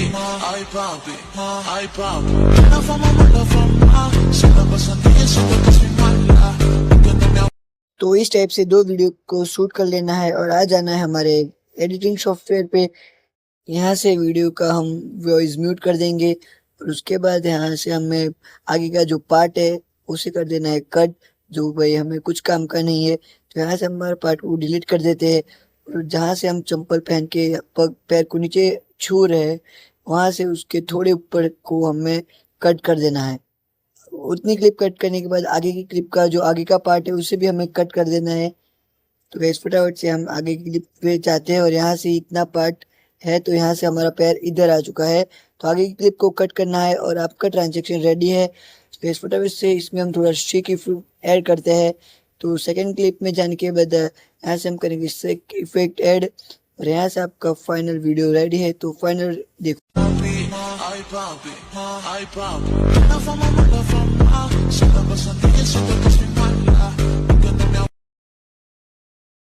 Ay papi, ay papi. Una fama mala fama. Si la pasan bien, siento que soy mala. Entiéndeme. तो इस type से 2 video को shoot कर लेना है और आ जाना है हमारे एडिटिंग सॉफ्टवेयर पे। यहाँ से वीडियो का हम वॉइस म्यूट कर देंगे और उसके बाद यहाँ से हमें आगे का जो पार्ट है उसे कर देना है कट, जो भाई हमें कुछ काम का नहीं है। तो यहाँ से हमारा पार्ट को डिलीट कर देते हैं और जहाँ से हम चप्पल पहन के पग पैर को नीचे छू रहे हैं वहाँ से उसके थोड़े ऊपर को हमें कट कर देना है। उतनी क्लिप कट करने के बाद आगे की क्लिप का जो आगे का पार्ट है उसे भी हमें कट कर देना है। तो गाइस फटाफट से हम आगे की क्लिप पे जाते हैं और यहाँ से इतना पार्ट है तो यहाँ से हमारा पैर इधर आ चुका है। तो आगे की क्लिप को कट करना है और आपका ट्रांजैक्शन रेडी है। तो गाइस फटाफट से इसमें हम थोड़ा शेक इफेक्ट ऐड करते हैं। तो सेकंड क्लिप में जाने के बाद यहाँ से हम करेंगे शेक इफेक्ट ऐड और यहाँ से आपका फाइनल वीडियो रेडी है। तो फाइनल देखो। Ay papi, ay papi. Una fama mala fama.